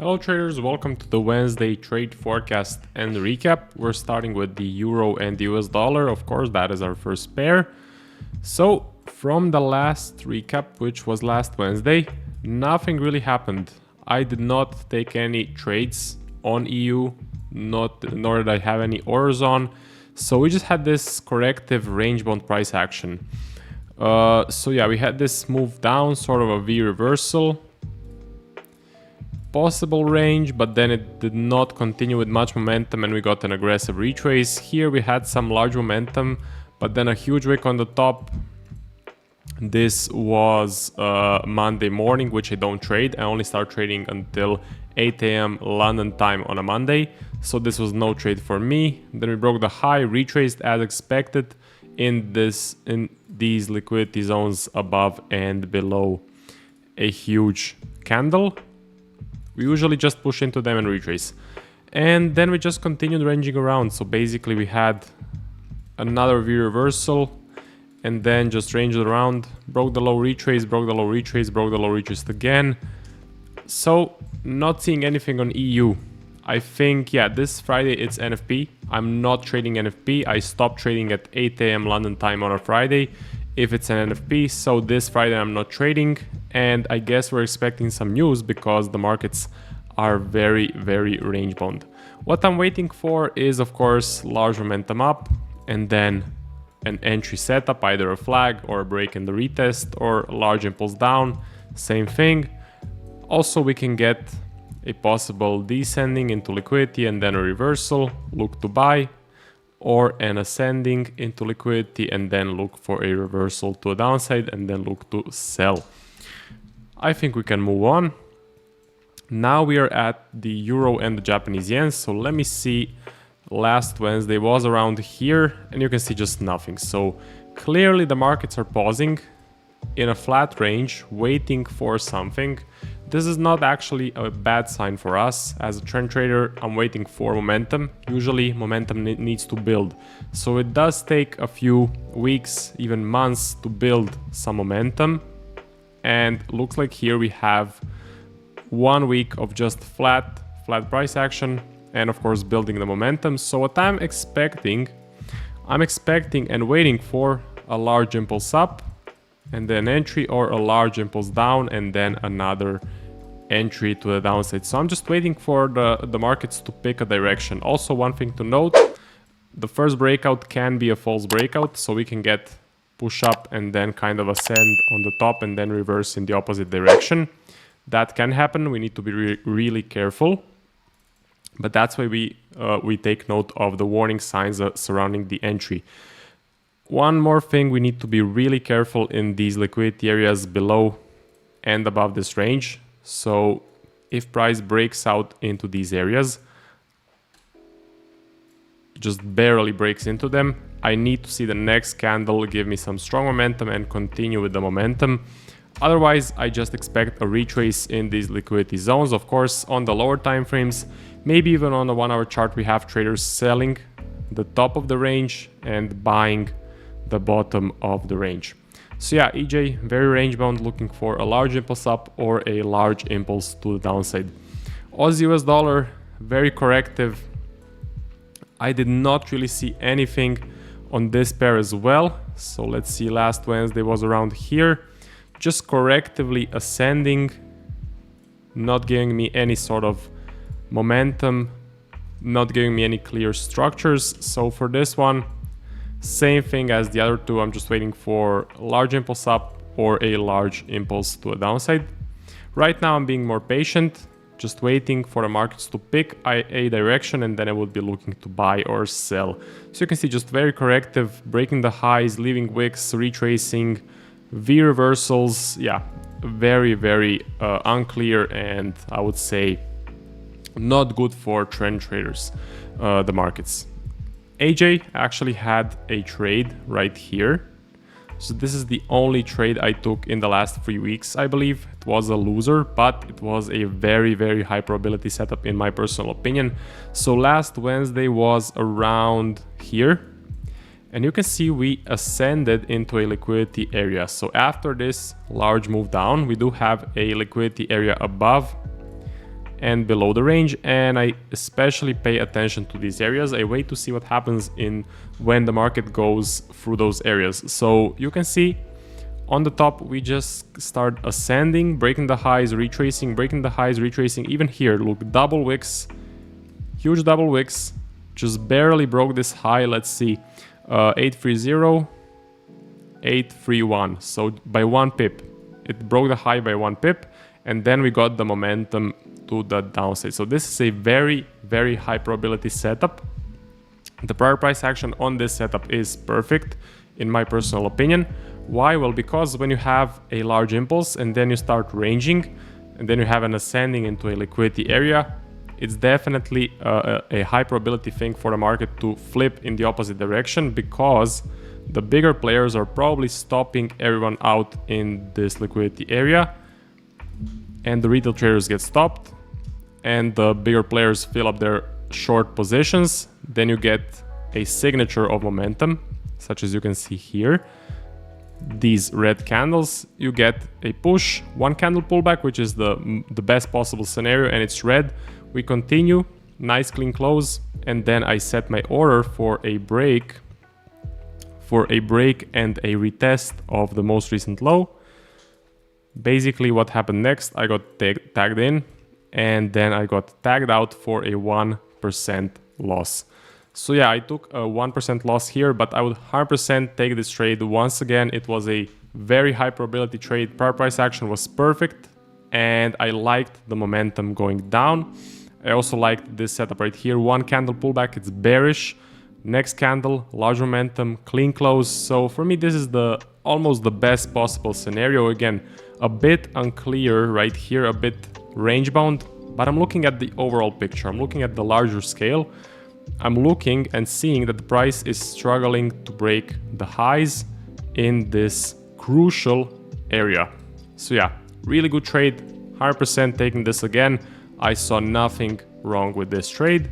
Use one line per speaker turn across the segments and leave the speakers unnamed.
Hello traders, welcome to the Wednesday trade forecast and recap. We're starting with the euro and the US dollar. Of course, that is our first pair. So from the last recap, which was last Wednesday, nothing really happened. I did not take any trades on EU, nor did I have any orders on. So we just had this corrective range bound price action. So yeah, we had this move down, sort of a V reversal. Possible range, but then it did not continue with much momentum and we got an aggressive retrace. Here we had some large momentum, but then a huge wick on the top. This was Monday morning, which I don't trade. I only start trading until 8 a.m. London time on a Monday. So this was no trade for me. Then we broke the high, retraced as expected in these liquidity zones above and below a huge candle. We usually just push into them and retrace. And then we just continued ranging around. So basically we had another V reversal and then just ranged around, broke the low retrace, broke the low retrace, broke the low retrace again. So not seeing anything on EU. I think, yeah, this Friday it's NFP. I'm not trading NFP. I stopped trading at 8 a.m. London time on a Friday if it's an NFP. So this Friday I'm not trading. And I guess we're expecting some news because the markets are very, very range bound. What I'm waiting for is, of course, large momentum up and then an entry setup, either a flag or a break in the retest or a large impulse down, same thing. Also, we can get a possible descending into liquidity and then a reversal, look to buy, or an ascending into liquidity and then look for a reversal to a downside and then look to sell. I think we can move on. Now we are at the euro and the Japanese yen. So let me see. Last Wednesday was around here and you can see just nothing. So clearly the markets are pausing in a flat range, waiting for something. This is not actually a bad sign for us. As a trend trader, I'm waiting for momentum. Usually momentum needs to build. So it does take a few weeks, even months to build some momentum. And looks like here we have 1 week of just flat price action and of course building the momentum. So what I'm expecting and waiting for a large impulse up and then entry, or a large impulse down and then another entry to the downside. So I'm just waiting for the markets to pick a direction. Also, one thing to note, the first breakout can be a false breakout, so we can get push up and then kind of ascend on the top and then reverse in the opposite direction. That can happen. We need to be really careful. But that's why we take note of the warning signs surrounding the entry. One more thing, we need to be really careful in these liquidity areas below and above this range. So if price breaks out into these areas, just barely breaks into them, I need to see the next candle give me some strong momentum and continue with the momentum. Otherwise, I just expect a retrace in these liquidity zones. Of course, on the lower time frames, maybe even on the 1 hour chart, we have traders selling the top of the range and buying the bottom of the range. So yeah, EJ, very range bound, looking for a large impulse up or a large impulse to the downside. Aussie US dollar, very corrective. I did not really see anything on this pair as well. So let's see, last Wednesday was around here, just correctively ascending, not giving me any sort of momentum, not giving me any clear structures. So for this one, same thing as the other two, I'm just waiting for a large impulse up or a large impulse to a downside. Right now I'm being more patient, just waiting for the markets to pick a direction and then I would be looking to buy or sell. So you can see just very corrective, breaking the highs, leaving wicks, retracing, V reversals. Yeah, very, very unclear and I would say not good for trend traders, the markets. AJ actually had a trade right here. So this is the only trade I took in the last 3 weeks, I believe. It was a loser, but it was a very, very high probability setup in my personal opinion. So last Wednesday was around here. And you can see we ascended into a liquidity area. So after this large move down, we do have a liquidity area above and below the range, and I especially pay attention to these areas. I wait to see what happens when the market goes through those areas. So you can see on the top we just start ascending, breaking the highs, retracing, breaking the highs, retracing. Even here, look, double wicks, huge double wicks, just barely broke this high. Let's see, 830, 831, so by 1 pip. It broke the high by 1 pip, and then we got the momentum to the downside. So this is a very, very high probability setup. The prior price action on this setup is perfect in my personal opinion. Why? Well, because when you have a large impulse and then you start ranging and then you have an ascending into a liquidity area, it's definitely a high probability thing for the market to flip in the opposite direction, because the bigger players are probably stopping everyone out in this liquidity area, and the retail traders get stopped and the bigger players fill up their short positions. Then you get a signature of momentum, such as you can see here. These red candles, you get a push, 1 candle pullback, which is the best possible scenario, and it's red. We continue, nice clean close, and then I set my order for a break and a retest of the most recent low. Basically what happened next, I got tagged in, and then I got tagged out for a 1% loss. So yeah, I took a 1% loss here, but I would 100% take this trade. Once again, it was a very high probability trade. Prior price action was perfect, and I liked the momentum going down. I also liked this setup right here. 1 candle pullback, it's bearish. Next candle, large momentum, clean close. So for me, this is almost the best possible scenario. Again, a bit unclear right here, a bit range bound, but I'm looking at the overall picture. I'm looking at the larger scale. I'm looking and seeing that the price is struggling to break the highs in this crucial area. So yeah, really good trade, 100% taking this again. I saw nothing wrong with this trade,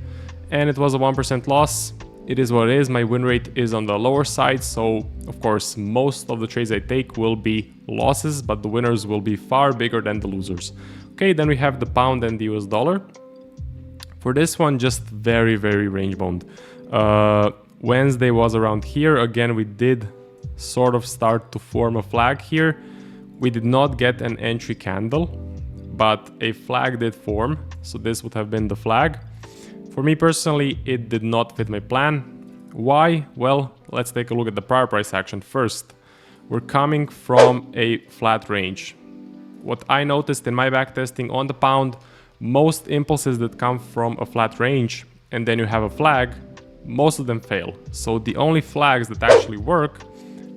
and it was a 1% loss. It is what it is. My win rate is on the lower side, so of course most of the trades I take will be losses, but the winners will be far bigger than the losers. Okay, then we have the pound and the US dollar. For this one, just very, very range bound. Wednesday was around here. Again, we did sort of start to form a flag here. We did not get an entry candle, but a flag did form. So this would have been the flag. For me personally, it did not fit my plan. Why? Well, let's take a look at the prior price action first. We're coming from a flat range. What I noticed in my backtesting on the pound, most impulses that come from a flat range and then you have a flag, most of them fail. So the only flags that actually work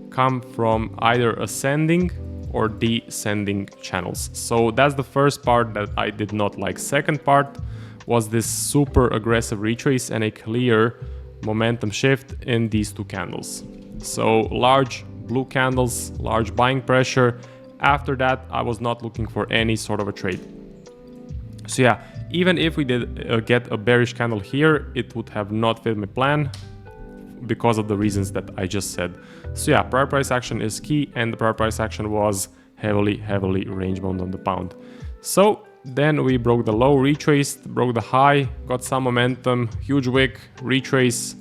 come from either ascending or descending channels. So that's the first part that I did not like. Second part was this super aggressive retrace and a clear momentum shift in these 2 candles. So large blue candles, large buying pressure. After that, I was not looking for any sort of a trade. So yeah, even if we did get a bearish candle here, it would have not fit my plan because of the reasons that I just said. So yeah, prior price action is key, and the prior price action was heavily range bound on the pound. So then we broke the low, retraced, broke the high, got some momentum, huge wick, retrace,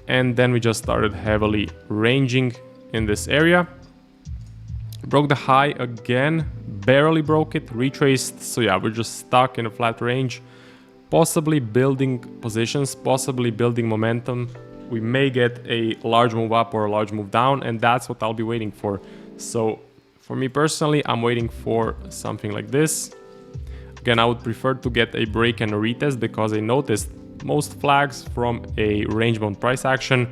and then we just started heavily ranging in this area. Broke the high again, barely broke it, retraced. So yeah, we're just stuck in a flat range, possibly building positions, possibly building momentum. We may get a large move up or a large move down, and that's what I'll be waiting for. So for me personally, I'm waiting for something like this. Again, I would prefer to get a break and a retest, because I noticed most flags from a range bound price action,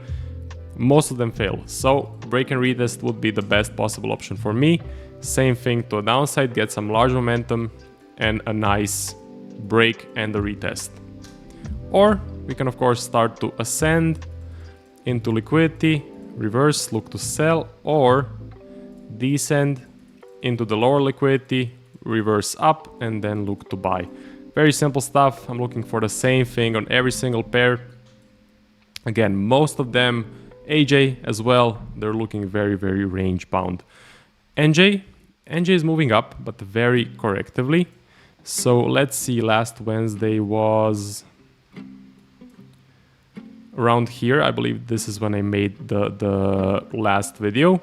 most of them fail. So break and retest would be the best possible option for me. Same thing to a downside, get some large momentum and a nice break and a retest. Or we can of course start to ascend into liquidity, reverse, look to sell, or descend into the lower liquidity, reverse up, and then look to buy. Very simple stuff. I'm looking for the same thing on every single pair. Again, most of them, AJ as well, they're looking very range bound. NJ is moving up, but very correctively. So let's see, last Wednesday was around here. I believe this is when I made the last video.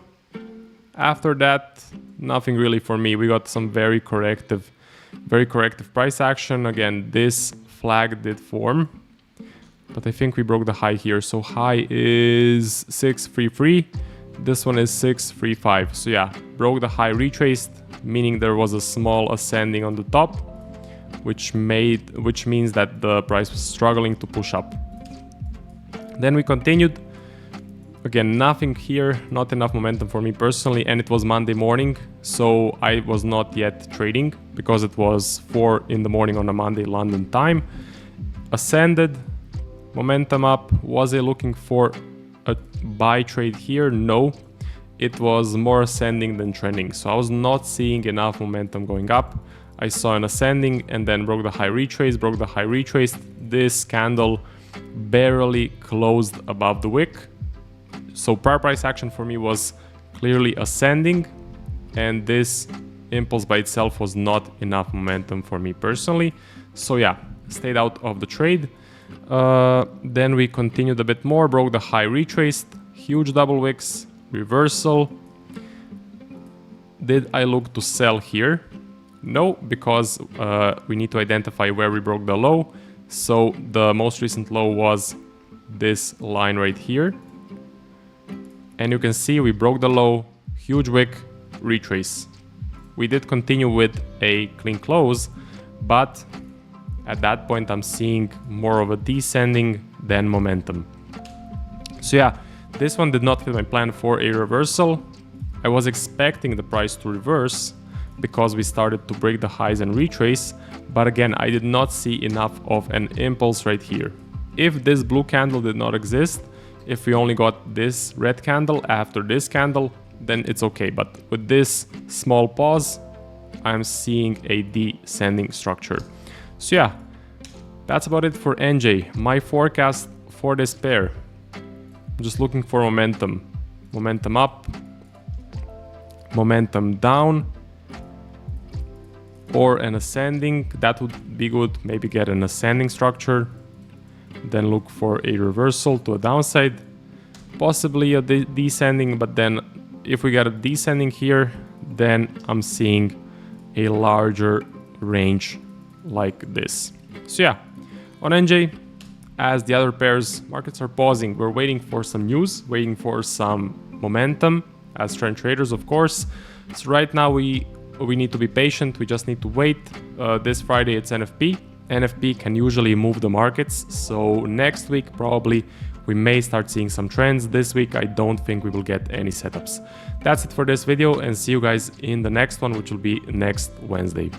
After that, nothing really for me. We got some very corrective price action. Again, this flag did form, but I think we broke the high here. So high is 633. This one is 635. So yeah, broke the high, retraced, meaning there was a small ascending on the top, which means that the price was struggling to push up. Then we continued. Again, nothing here, not enough momentum for me personally, and it was Monday morning, so I was not yet trading because it was 4 in the morning on a Monday London time. Ascended, momentum up. Was I looking for a buy trade here? No, it was more ascending than trending, so I was not seeing enough momentum going up. I saw an ascending and then broke the high, retrace, broke the high, retraced. This candle barely closed above the wick. So price action for me was clearly ascending, and this impulse by itself was not enough momentum for me personally. So yeah, stayed out of the trade. Then we continued a bit more, broke the high, retraced, huge double wicks, reversal. Did I look to sell here? No, because we need to identify where we broke the low. So the most recent low was this line right here. And you can see we broke the low, huge wick, retrace. We did continue with a clean close, but at that point I'm seeing more of a descending than momentum. So yeah, this one did not fit my plan for a reversal. I was expecting the price to reverse because we started to break the highs and retrace, but again, I did not see enough of an impulse right here. If this blue candle did not exist, if we only got this red candle after this candle, then it's okay. But with this small pause, I'm seeing a descending structure. So yeah, that's about it for NJ. My forecast for this pair, I'm just looking for momentum. Momentum up, momentum down, or an ascending. That would be good. Maybe get an ascending structure, then look for a reversal to a downside, possibly a descending, but then if we get a descending here, then I'm seeing a larger range like this. So yeah, on NJ, as the other pairs, markets are pausing. We're waiting for some news, waiting for some momentum as trend traders, of course. So right now we need to be patient. We just need to wait. This Friday it's NFP. NFP can usually move the markets, so next week probably we may start seeing some trends. This week I don't think we will get any setups. That's it for this video, and see you guys in the next one, which will be next Wednesday.